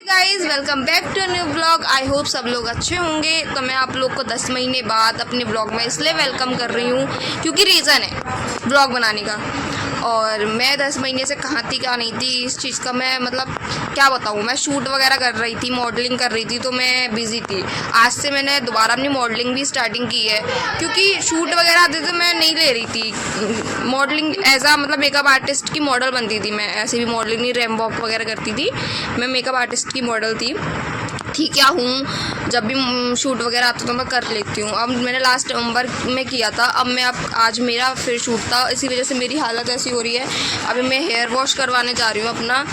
Guys welcome back to new blog. I hope सब लोग अच्छे होंगे। तो मैं आप लोग को 10 महीने बाद अपने ब्लॉग में इसलिए वेलकम कर रही हूँ क्योंकि रीज़न है ब्लॉग बनाने का। और मैं 10 महीने से कहाँ थी क्या नहीं थी इस चीज़ का मैं मतलब क्या बताऊँ। मैं शूट वगैरह कर रही थी, मॉडलिंग कर रही थी, तो मैं बिज़ी थी। आज से मैंने दोबारा अपनी मॉडलिंग भी स्टार्टिंग की है क्योंकि शूट वगैरह आते थे मैं नहीं ले रही थी। मॉडलिंग एज आ मतलब मेकअप आर्टिस्ट की मॉडल बनती थी मैं। ऐसे भी मॉडलिंग नहीं, रैम वॉक वगैरह करती थी। मैं मेकअप आर्टिस्ट की मॉडल थी, ठीक क्या हूँ। जब भी शूट वगैरह आता तो मैं कर लेती हूँ। अब मैंने लास्ट नवंबर में किया था, अब मैं आज मेरा फिर शूट था, इसी वजह से मेरी हालत ऐसी हो रही है। अभी मैं हेयर वॉश करवाने जा रही हूँ अपना,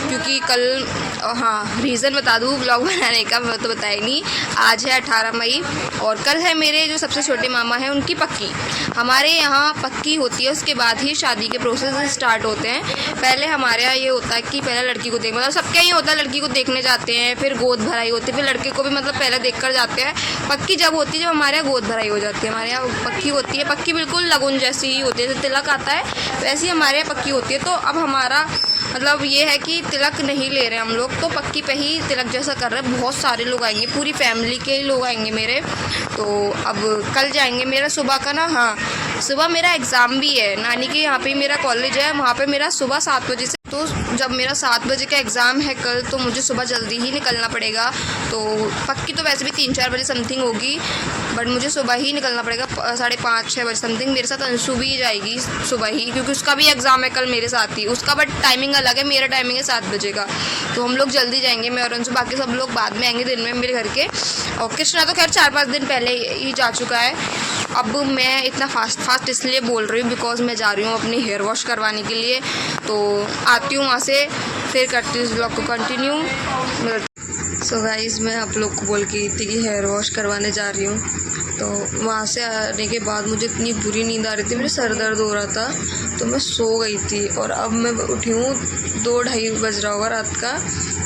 क्योंकि कल हाँ रीज़न बता दूँ ब्लॉग बनाने का, मैं तो बताया नहीं। आज है 18 मई और कल है मेरे जो सबसे छोटे मामा हैं उनकी पक्की। हमारे यहाँ पक्की होती है, उसके बाद ही शादी के प्रोसेस स्टार्ट होते हैं। पहले हमारे यहाँ ये होता है कि पहले लड़की को देख, मतलब सबके ही होता है, लड़की को देखने जाते हैं, फिर गोद भराई होती है, फिर लड़के को भी मतलब पहले देख कर जाते हैं। पक्की जब होती है जब हमारे यहाँ गोद भराई हो जाती है। हमारे यहाँ पक्की होती है, पक्की बिल्कुल लगुन जैसी ही होती है, जैसे तिलक आता है वैसे ही हमारे यहाँ पक्की होती है। तो अब हमारा मतलब ये है कि तिलक नहीं ले रहे हम लोग, तो पक्की पे ही तिलक जैसा कर रहे हैं। बहुत सारे लोग आएंगे, पूरी फैमिली के ही लोग आएंगे मेरे। तो अब कल जाएंगे। मेरा सुबह का ना, हाँ सुबह मेरा एग्ज़ाम भी है। नानी के यहाँ पे मेरा कॉलेज है, वहाँ पे मेरा सुबह 7 बजे से, तो जब मेरा 7 बजे का एग्ज़ाम है कल, तो मुझे सुबह जल्दी ही निकलना पड़ेगा। तो पक्की तो वैसे भी 3-4 बजे समथिंग होगी, बट मुझे सुबह ही निकलना पड़ेगा 5:30-6 बजे समथिंग। मेरे साथ अंशु भी जाएगी सुबह ही, क्योंकि उसका भी एग्ज़ाम है कल मेरे साथ ही। उसका बट टाइमिंग अलग है, मेरा टाइमिंग है 7 बजे का। तो हम लोग जल्दी जाएंगे, मैं और अंशु। बाकी सब लोग बाद में आएंगे दिन में मेरे घर के। और कृष्णा तो खैर 4-5 दिन पहले ही जा चुका है। अब मैं इतना फास्ट इसलिए बोल रही हूँ बिकॉज मैं जा रही हूँ अपनी हेयर वॉश करवाने के लिए। तो आती हूँ वहाँ से, फिर करती हूँ इस ब्लॉग को कंटिन्यू। सो गाइस मैं आप लोग को बोल के थी कि हेयर वॉश करवाने जा रही हूँ। तो वहाँ से आने के बाद मुझे इतनी बुरी नींद आ रही थी, मेरे सर दर्द हो रहा था, तो मैं सो गई थी। और अब मैं उठी हूँ 2-2:30 बज रहा होगा रात का,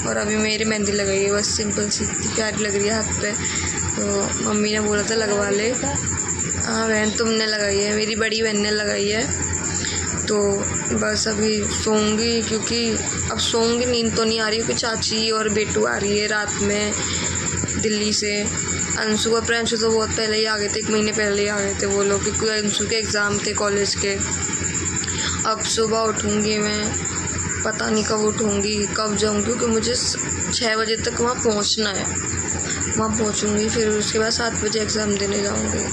और अभी मेरी मेहंदी लगाई है बस सिंपल सी, इतनी प्यारी लग रही है हाथ पे। तो मम्मी ने बोला था लगवा ले। हाँ बहन तुमने लगाई है, मेरी बड़ी बहन ने लगाई है। तो बस अभी सोऊंगी, क्योंकि अब सोऊंगी, नींद तो नहीं आ रही क्योंकि चाची और बेटू आ रही है रात में दिल्ली से। अंशु और प्रियांशु तो बहुत पहले ही आ गए थे, 1 महीने पहले ही आ गए थे वो लोग, क्योंकि अंशु के एग्ज़ाम थे कॉलेज के। अब सुबह उठूँगी मैं, पता नहीं कब उठूँगी कब जाऊँगी, क्योंकि मुझे 6 बजे तक वहाँ पहुँचना है। वहाँ पहुँचूँगी, फिर उसके बाद 7 बजे एग्ज़ाम देने जाऊँगी।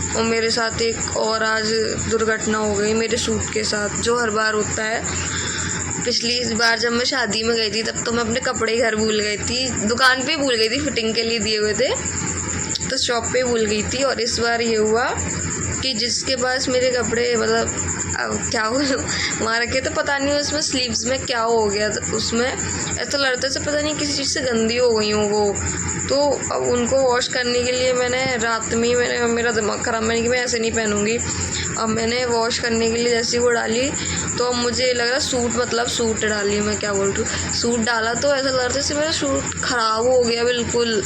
और मेरे साथ एक और आज दुर्घटना हो गई मेरे सूट के साथ, जो हर बार होता है। पिछली बार जब मैं शादी में गई थी तब तो मैं अपने कपड़े घर भूल गई थी, दुकान पे भूल गई थी, फिटिंग के लिए दिए हुए थे, तो शॉप पे भूल गई थी। और इस बार ये हुआ कि जिसके पास मेरे कपड़े मतलब अब क्या बोलूँ वहाँ रखे, तो पता नहीं उसमें स्लीव्स में क्या हो गया, उसमें ऐसा लड़ते से पता नहीं किसी चीज़ से गंदी हो गई हूँ वो। तो अब उनको वॉश करने के लिए मैंने रात में ही मेरा दिमाग ख़राब, मैंने कि मैं ऐसे नहीं पहनूँगी। अब मैंने वॉश करने के लिए जैसी वो डाली, तो अब मुझे लग रहा सूट डाली, मैं क्या बोल रही हूँ, सूट डाला तो ऐसा लग रहा था मेरा सूट ख़राब हो गया बिल्कुल।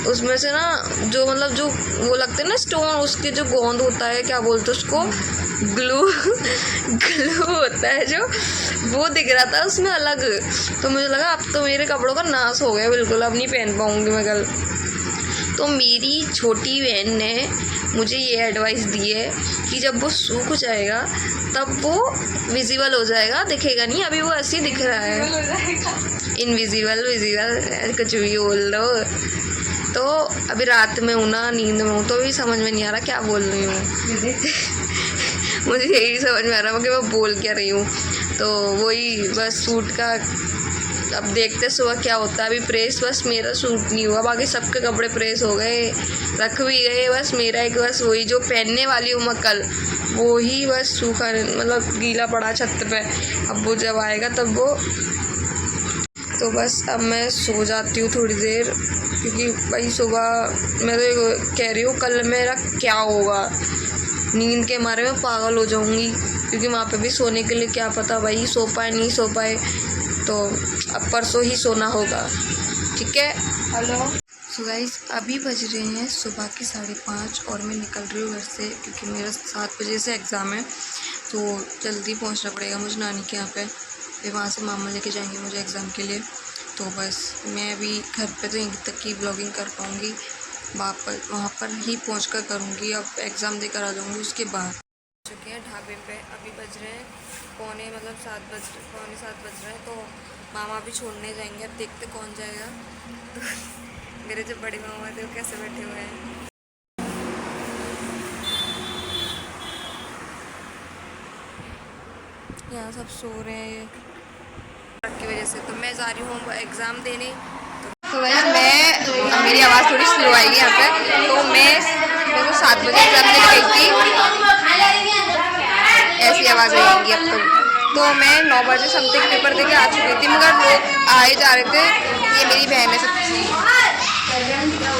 उसमें से ना जो मतलब जो वो लगते हैं ना स्टोन, उसके जो गोंद होता है, क्या बोलते हैं उसको, ग्लू होता है जो, वो दिख रहा था उसमें अलग। तो मुझे लगा अब तो मेरे कपड़ों का नाश हो गया बिल्कुल, अब नहीं पहन पाऊँगी मैं कल। तो मेरी छोटी बहन ने मुझे ये एडवाइस दी है कि जब वो सूख जाएगा तब वो विजिबल हो जाएगा, दिखेगा नहीं, अभी वो ऐसे ही दिख रहा है, इनविजिबल विजिबल कुछ भी बोल दो। तो अभी रात में हूँ ना, नींद में हूँ, तो अभी समझ में नहीं आ रहा क्या बोल रही हूँ मुझे यही समझ में आ रहा है कि मैं बोल क्या रही हूँ। तो वही बस सूट का अब देखते सुबह क्या होता है। अभी प्रेस बस मेरा सूट नहीं हुआ, बाकी सबके कपड़े प्रेस हो गए, रख भी गए, बस मेरा एक बस वही जो पहनने वाली हूँ मैं कल, वो ही बस सूखा मतलब गीला पड़ा छत पे। अब वो जब आएगा तब वो, तो बस अब मैं सो जाती हूँ थोड़ी देर, क्योंकि भाई सुबह मैं तो कह रही हूँ कल मेरा क्या होगा, नींद के मारे में पागल हो जाऊँगी, क्योंकि वहाँ पे भी सोने के लिए क्या पता भाई सो पाए नहीं सो पाए। तो अब परसों ही सोना होगा, ठीक है। हेलो सो गाइस अभी बज रहे हैं सुबह के 5:30 और मैं निकल रही हूँ घर से, क्योंकि मेरा 7 बजे से एग्ज़ाम है, तो जल्दी पहुँचना पड़ेगा मुझे नानी के यहाँ पे। फिर वहाँ से मामा लेके जाएंगे मुझे एग्ज़ाम के लिए। तो बस मैं अभी घर पे तो यहीं तक की ब्लॉगिंग कर पाऊँगी, वापस वहाँ पर ही पहुँच कर करूँगी। अब एग्ज़ाम देकर आ जाऊँगी उसके बाद। चुके हैं ढाबे पे, अभी बज रहे हैं पौने 7 बज रहे हैं। तो मामा भी छोड़ने जाएंगे, अब देखते कौन जाएगा। तो मेरे जो बड़े मामा थे वो कैसे बैठे हुए हैं। यहाँ सब सो रहे हैं की वजह से। तो मैं जा रही हूँ एग्ज़ाम देने। तो वैसे मेरी आवाज़ थोड़ी स्लो आएगी यहाँ पे। तो मेरे को 7 बजे एग्ज़ाम देने गई थी, ऐसी आवाज़ आएगी अब तो मैं 9 बजे समथिंग पेपर देके आ चुकी थी, मगर लोग आए जा रहे थे। ये मेरी बहन है सच्ची,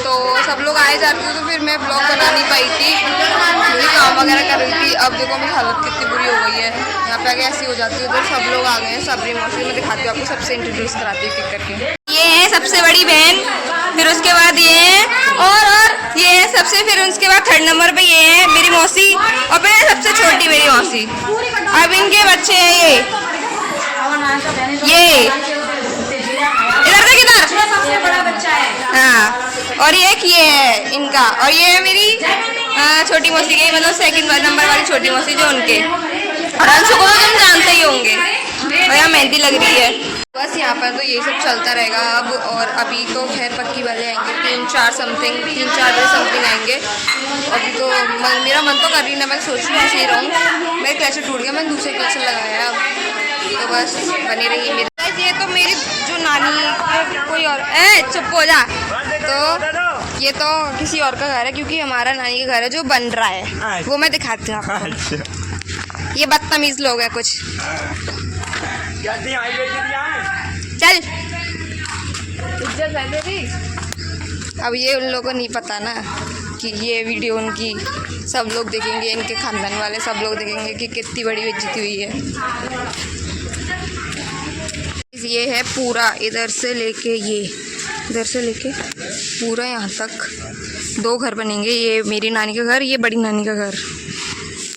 तो सब लोग आए जा रहे थे, तो फिर मैं ब्लॉग बना नहीं पाई थी क्योंकि काम वगैरह कर रही थी। अब देखो मेरी हालत कितनी बुरी हो गई है, यहाँ पे आगे ऐसी हो जाती है। उधर सब लोग आ गए हैं, सबरी मौसी। मैं दिखाती हूँ आपको, सबसे इंट्रोड्यूस कराती हूँ करके। ये है सबसे बड़ी बहन, फिर उसके बाद ये है और ये है सबसे, फिर उसके बाद 3rd नंबर पे ये है मेरी मौसी, और फिर सबसे छोटी मेरी मौसी। अब इनके बच्चे हैं ये इधर से किधर सबसे बड़ा बच्चा है। हाँ, और ये है इनका, और ये है मेरी छोटी मौसी की, मतलब 2nd नंबर वाली छोटी मौसी जो उनके। और अंशु को तुम जानते ही होंगे, और यहाँ मेहंदी लग रही है। बस यहाँ पर तो यही सब चलता रहेगा अब। और अभी तो खैर पक्की वाले आएंगे 3-4 बजे समथिंग आएंगे। अभी तो मेरा मन तो कर रही ना, मैं सोच रही हूँ ऐसे ही रहूँ। मेरे क्लचर टूट गया, मैंने दूसरे क्लचर लगाया अब। तो बस बनी रही मेरी। ये तो मेरी जो नानी कोई और चुप हो जा। तो ये तो किसी और का घर है, क्योंकि हमारा नानी का घर है जो बन रहा है, वो मैं दिखाती हूँ आपको। ये बदतमीज लोग हैं कुछ। चल इज्जत है तेरी। अब ये उन लोगों को नहीं पता ना कि ये वीडियो उनकी सब लोग देखेंगे, इनके खानदान वाले सब लोग देखेंगे कि कितनी बड़ी बेइज्जती हुई है। ये है पूरा इधर से लेके पूरा यहाँ तक 2 घर बनेंगे। ये मेरी नानी का घर, ये बड़ी नानी का घर।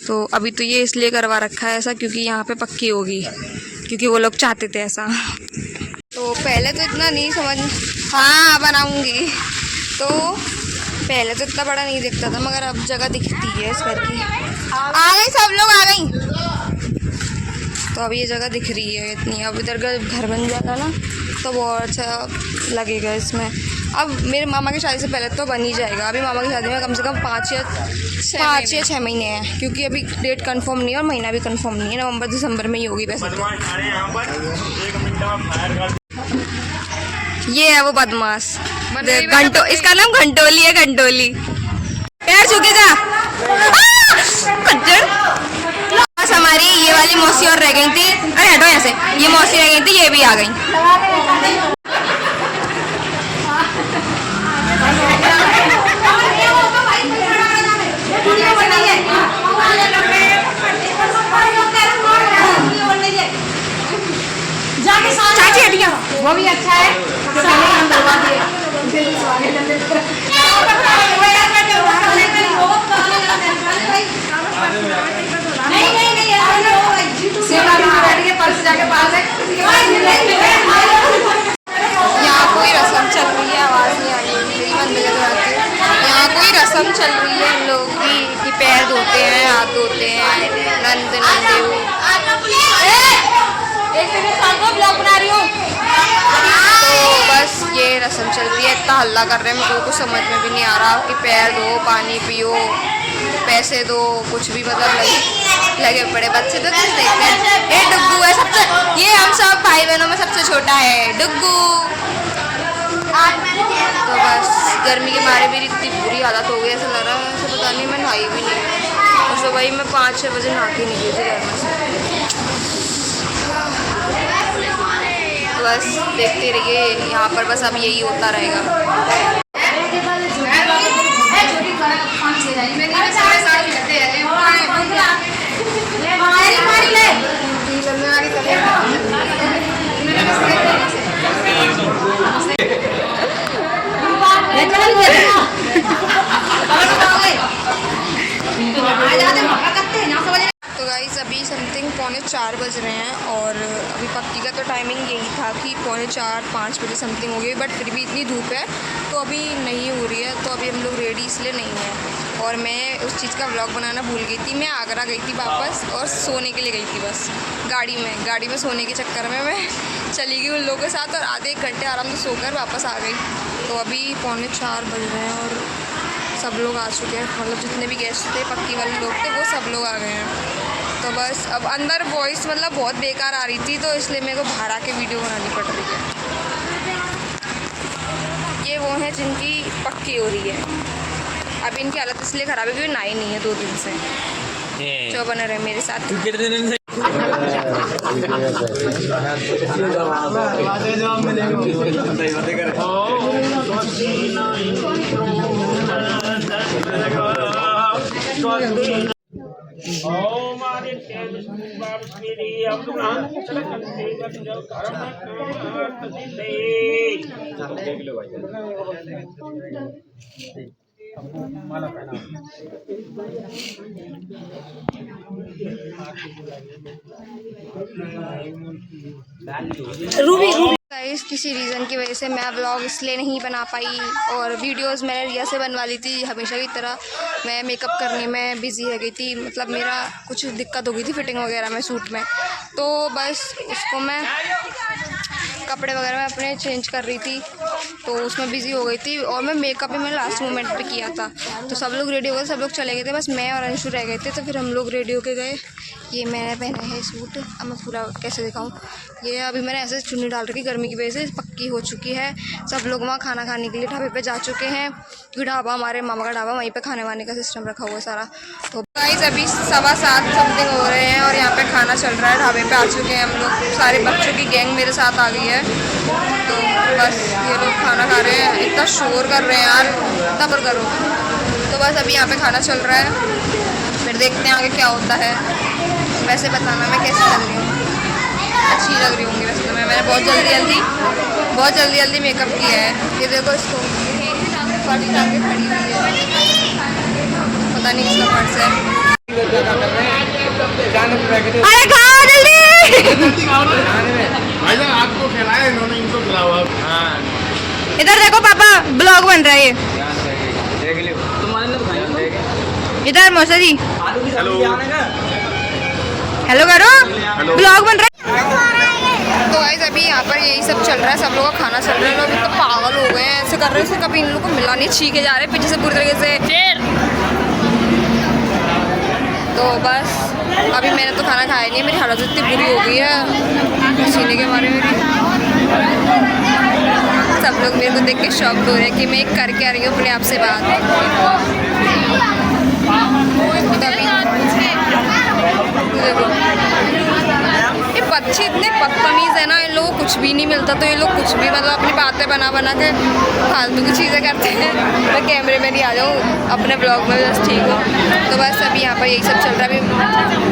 तो अभी तो ये इसलिए करवा रखा है ऐसा क्योंकि यहाँ पे पक्की होगी, क्योंकि वो लोग चाहते थे ऐसा। तो पहले तो इतना नहीं समझ, हाँ बनाऊंगी। तो पहले तो इतना बड़ा नहीं दिखता था, मगर अब जगह दिखती है इस घर की। आ गई, सब लोग आ गई। तो अब ये जगह दिख रही है इतनी। अब इधर का घर बन जाएगा ना तो बहुत अच्छा लगेगा इसमें। अब मेरे मामा की शादी से पहले तो बन ही जाएगा। अभी मामा की शादी में कम से कम 5 या 6 महीने हैं, क्योंकि अभी डेट कंफर्म नहीं है और महीना भी कंफर्म नहीं है। नवंबर दिसंबर में ही होगी वैसे तो। ये है वो बदमाश घंटो, इसका नाम घंटोली है, घंटोली। पैर छूके जा। बस हमारी ये वाली मौसी और रह गई थी। अरे हटो यहाँ से, ये मौसी रह गई थी, ये भी आ गई। चाची हटिया, वो भी अच्छा है। यहाँ कोई रस्म चल रही है, आवाज़ नहीं आ रही मेरी बंद करके। यहाँ कोई रस्म चल रही है लोग की पैर धोते हैं, हाथ धोते हैं, नंदे तो बस ये रस्म चल रही है। इतना हल्ला कर रहे हैं, मेरे को कुछ समझ में भी नहीं आ रहा कि पैर धो, पानी पियो, पैसे दो, कुछ भी मतलब लगे पड़े बच्चे। तो कुछ देखते हैं। ये डुग्गू है सबसे, ये हम सब भाई बहनों में सबसे छोटा है डुग्गू। तो बस गर्मी के मारे मेरी इतनी बुरी हालत हो गई, ऐसा लग रहा है ऐसे पता नहीं मैं नहाई भी नहीं। और सुबह ही मैं 5-6 बजे नहा के निकली थी घर में से। बस देखते रहिए यहाँ पर, बस अब यही होता रहेगा। तो गाइस अभी समथिंग 3:45 बज रहे हैं और अभी पक्की का तो टाइमिंग यही था कि 4:45-5 बजे समथिंग हो गई, बट फिर भी इतनी धूप है तो अभी नहीं हो रही है। तो अभी हम लोग रेडी इसलिए नहीं हैं और मैं उस चीज़ का व्लॉग बनाना भूल गई थी। मैं आगरा गई थी वापस और सोने के लिए गई थी बस गाड़ी में सोने के चक्कर में मैं चली गई उन लोगों के साथ और आधे 1 घंटे आराम से सोकर वापस आ गई। तो अभी 3:45 बज रहे हैं और सब लोग आ चुके हैं, मतलब जितने भी गेस्ट थे पक्की वाले लोग थे वो सब लोग आ गए हैं। तो बस अब अंदर वॉइस मतलब बहुत बेकार आ रही थी तो इसलिए मेरे को बाहर आके वीडियो बनानी पड़ रही है। ये वो हैं जिनकी पक्की हो रही है। अभी इनकी हालत इसलिए ख़राब है क्योंकि नहाई नहीं है 2 दिन से। जो बने रहे मेरे साथ। गाइस किसी रीज़न की वजह से मैं व्लॉग इसलिए नहीं बना पाई और वीडियोस मैंने रिया से बनवा ली थी हमेशा की तरह। मैं मेकअप करने में बिज़ी हो गई थी, मतलब मेरा कुछ दिक्कत हो गई थी फिटिंग वगैरह में सूट में, तो बस उसको मैं कपड़े वगैरह मैं अपने चेंज कर रही थी तो उसमें बिज़ी हो गई थी। और मैं मेकअप भी मैंने लास्ट मोमेंट पे किया था। तो सब लोग रेडी हो गए, सब लोग चले गए थे, बस मैं और अंशु रह गए थे। तो फिर हम लोग रेडी होके गए। ये मैंने पहना है सूट, अब मैं पूरा कैसे दिखाऊं। ये अभी मैंने ऐसे चुन्नी डाल रखी, गर्मी की वजह से पक्की हो चुकी है। सब लोग वहाँ खाना खाने के लिए ढाबे पे जा चुके हैं क्योंकि ढाबा हमारे मामा का ढाबा, वहीं पे खाने वाने का सिस्टम रखा हुआ है सारा। तो गाइस अभी 7:15 समथिंग हो रहे हैं और यहाँ पे खाना चल रहा है। ढाबे पे आ चुके हैं हम लोग, सारे बच्चों की गैंग मेरे साथ आ गई है। तो बस ये लोग खाना खा रहे हैं, इतना शोर कर रहे हैं यार, तबर करो। तो बस अभी यहाँ पे खाना चल रहा है, फिर देखते हैं आगे क्या होता है। वैसे बताना मैं कैसी लग रही हूँ, अच्छी लग रही होंगी वैसे तो। मैंने बहुत जल्दी मेकअप किया है। ये देखो इसको खड़ी खड़ी हुई है, पता नहीं किसका पर्स है। अरे खाओ जल्दी आपको खिलाया इन्होंने, इनको खिलाओ आप। इधर देखो पापा ब्लॉग बन रहा है ये, इधर मौसा जी हेलो करो, ब्लॉग बन रहा है। तो गाइस अभी यहाँ पर यही सब चल रहा है, सब लोगों का खाना चल रहा है। लोग तो पागल हो गए हैं, ऐसे कर रहे हैं कभी इन लोगों को मिला नहीं, छीके जा रहे हैं पीछे से पूरी तरीके से। तो बस अभी मैंने तो खाना खाया नहीं है, मेरी हालत इतनी बुरी हो गई है पसीने के मारे मेरी। सब लोग मेरे को देख के शॉक हो रहे हैं कि मैं करके आ रही हूँ अपने आप से बात। ये बच्चे इतने बदतमीज़ है ना, इन लोगों को कुछ भी नहीं मिलता तो ये लोग कुछ भी मतलब अपनी बातें बना के फालतू की चीज़ें करते हैं। मैं कैमरे में नहीं आ जाऊँ, अपने ब्लॉग में बस ठीक हो। तो बस अभी यहाँ पर यही सब चल रहा है। अभी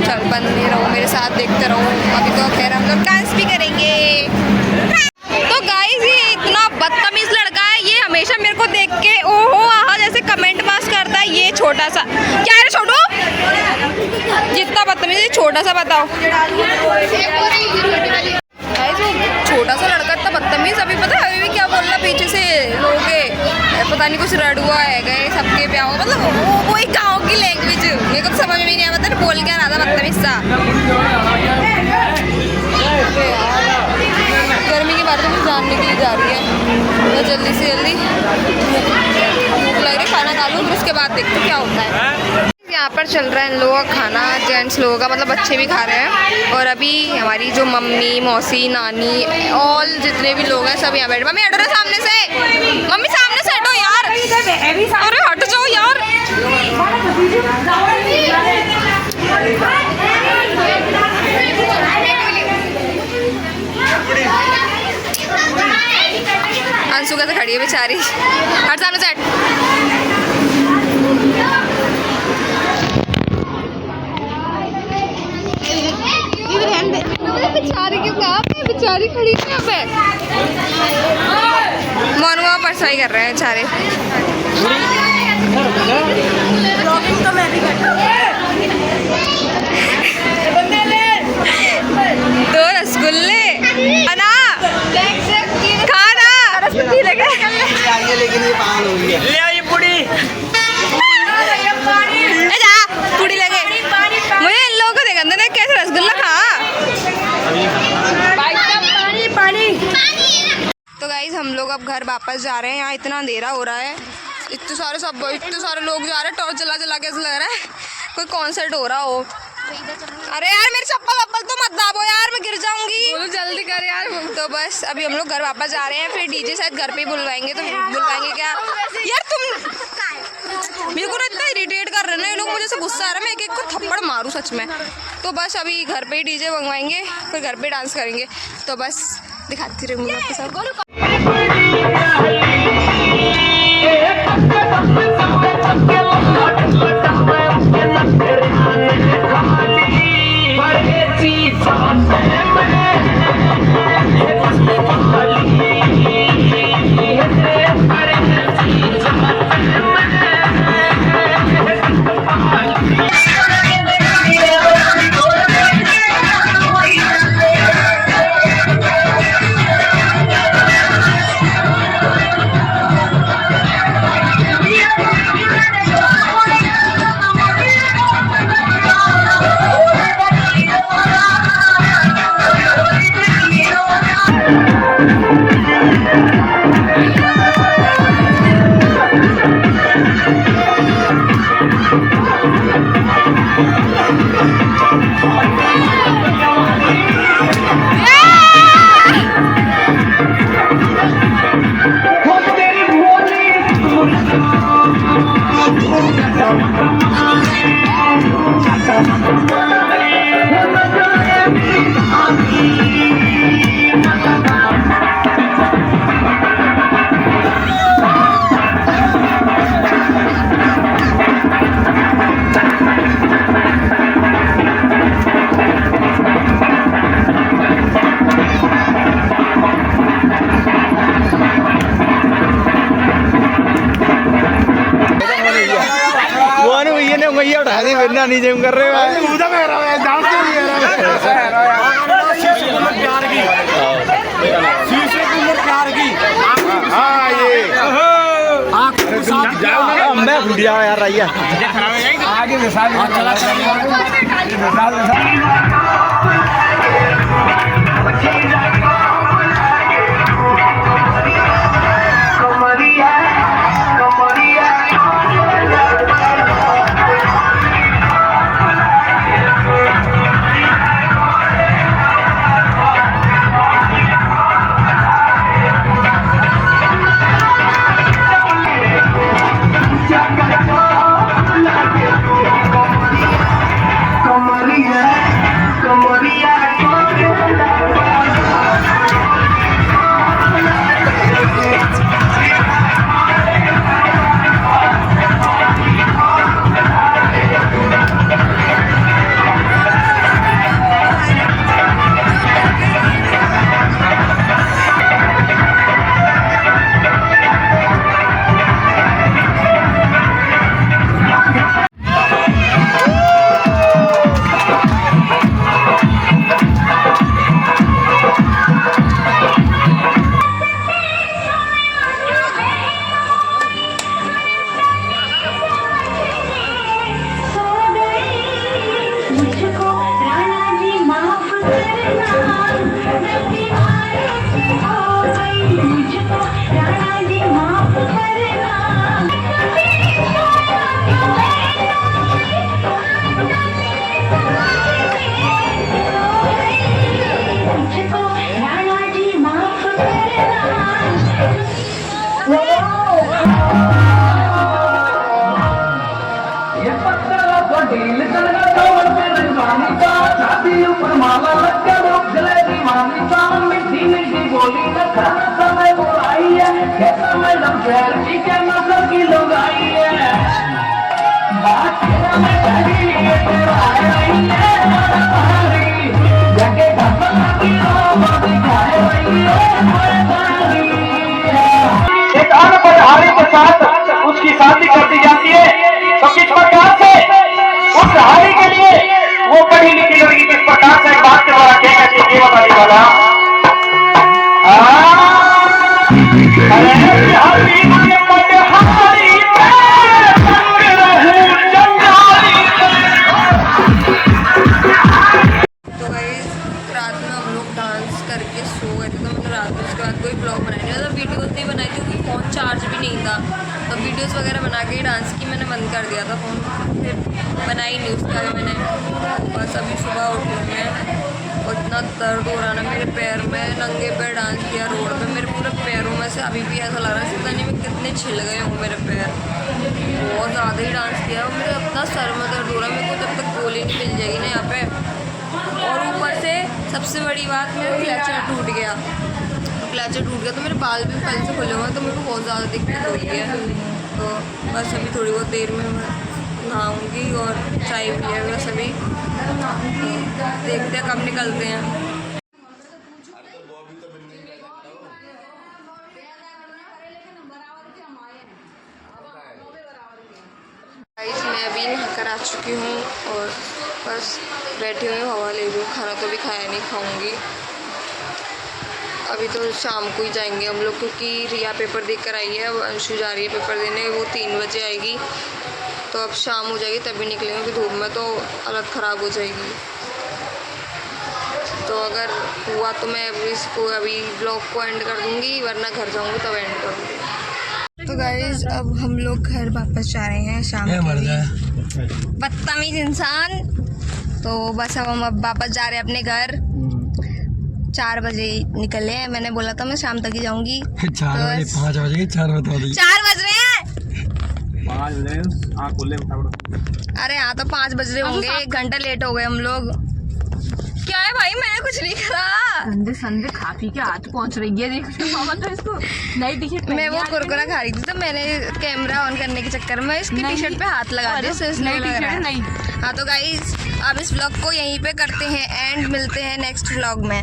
चल बंद रहो, मेरे साथ देखते रहो। अभी तो खैर हम लोग डांस भी करेंगे। तो गाइस ये इतना बदतमीज़ लड़का है, ये हमेशा मेरे को देख के ओहो आहा जैसे कमेंट पास करता है। ये छोटा सा क्या है छोटू, जितना बदतमीज़ छोटा सा बताओ। छोटा सा लड़का इतना बदतमीज़, अभी पता है अभी भी क्या बोल रहा पीछे से लोगों के, पता नहीं कुछ रड़ुआ है गए सबके पे आओ, मतलब वही गाँव की लैंग्वेज मेरे को तो समझ में नहीं आया, पता बोल क्या रहा था बदतमीज़ सा। गर्मी के बाद तो मुझे जान निकली जा रही है, तो जल्दी से जल्दी भूख लग रही, खाना खा लूँ उसके बाद देखते क्या होता है। यहाँ पर चल रहा है इन लोगों का खाना, जेंट्स लोगों का, मतलब बच्चे भी खा रहे हैं। और अभी हमारी जो मम्मी मौसी नानी ऑल जितने भी लोग हैं सब यहाँ बैठे। मम्मी हटो सामने से, मम्मी सामने से हटो यार, अरे हट जाओ यार। अंशु कैसे खड़ी है बेचारी, हट सामने से हट। बेचारी क्यों कहा पे, बेचारी खड़ी है यहाँ पे। मनुआ परसाई कर रहे हैं बेचारे। ले आई पुड़ी। पूरी लगे मुझे इन लोगों को देखा ना कैसे रसगुल्ला खा। तो गाइज हम लोग अब घर वापस जा रहे हैं। यहाँ इतना अंधेरा हो रहा है, इतने सारे लोग जा रहे हैं, टॉर्च जला जला के ऐसा लग रहा है कोई कॉन्सर्ट हो रहा हो। अरे यार मेरी चप्पल तो मत दाबो यार, मैं गिर जाऊंगी। बोलो जल्दी कर यार। तो बस अभी हम लोग घर वापस जा रहे हैं, फिर डीजे शायद घर पे ही बुलवाएंगे। तो बुलवाएंगे क्या यार, तुम मेरे को ना इतना इरिटेट कर रहे हैं ना ये लोग, मुझे से गुस्सा आ रहा है, मैं एक को थप्पड़ मारूं सच में। तो बस अभी घर पे ही डीजे मंगवाएंगे, फिर घर पे डांस करेंगे। तो बस दिखाती रहूँगी आपके साथ। नहीं जिम कर रहे हो मैं भूलिया यार आइया आगे एक अनपढ़ के साथ उसकी शादी कर दी जाती है, तो किस प्रकार से उस हारी के लिए वो पढ़ी लिखी लड़की किस प्रकार से बात के द्वारा क्या कहती है बताने वाला। अरे चार्ज भी नहीं था, तो वीडियोस वगैरह बना के डांस की मैंने बंद कर दिया था फ़ोन, फिर बनाई नहीं उसका भी मैंने। बस अभी सुबह उठी हूँ मैं और इतना दर्द हो रहा ना मेरे पैर में, नंगे पैर डांस किया रोड पे, मेरे पूरे पैरों में से अभी भी ऐसा लग रहा है पता नहीं मैं कितने छिल गए हूँ मेरे पैर, बहुत ज़्यादा ही डांस किया और मेरे अपना सर में दर्द हो रहा है। मेरे को जब तक गोली नहीं मिल जाएगी ना यहाँ पे, और ऊपर से सबसे बड़ी बात मेरा क्लचर टूट गया, तो मेरे बाल भी पहले से खुले हुए हैं, तो मेरे को बहुत ज़्यादा दिक्कत हो रही है। तो बस अभी थोड़ी बहुत देर में मैं नहाऊँगी और चाय पिएगा सभी, तो देखते हैं कब निकलते हैं। गाइस मैं अभी नहा कर आ चुकी हूँ और बस बैठी हुई हूँ, हवा ले रही हूँ, खाना तो भी खाया नहीं, खाऊंगी अभी। तो शाम को ही जाएंगे हम लोग क्योंकि रिया पेपर देख कर आई है, अंशु जा रही है पेपर देने, वो 3 बजे आएगी, तो अब शाम हो जाएगी तभी निकलेंगे क्योंकि धूप में तो हालत ख़राब हो जाएगी। तो अगर हुआ तो मैं अभी ब्लॉग को एंड कर दूँगी, वरना घर जाऊँगी तब एंड करूँगी। तो गाइस अब हम लोग घर वापस जा रहे हैं शाम के, बदतमीज इंसान। तो बस अब हम वापस जा रहे हैं अपने घर, 4 बजे निकले हैं, मैंने बोला था मैं शाम तक ही जाऊंगी। 4 बजे 5 बजे 4 बता दी, 4 बज रहे हैं। 5 बजे अरे यहाँ तो 5 बज रहे होंगे, 1 घंटा लेट हो गए हम लोग। क्या है भाई, मैंने कुछ नहीं करा। संडे खा पी के हाथ पहुंच रही है, देखो मामा तो इसको नई टी शर्ट मैं वो कुरकुरा खा रही थी, तो मैंने कैमरा ऑन करने के चक्कर में इसकी टी शर्ट पे हाथ लगा दिया, इसलिए नई टी लग रहा शर्ट है। नहीं। हाँ तो गाइस अब इस व्लॉग को यहीं पे करते हैं एंड, मिलते हैं नेक्स्ट व्लॉग में।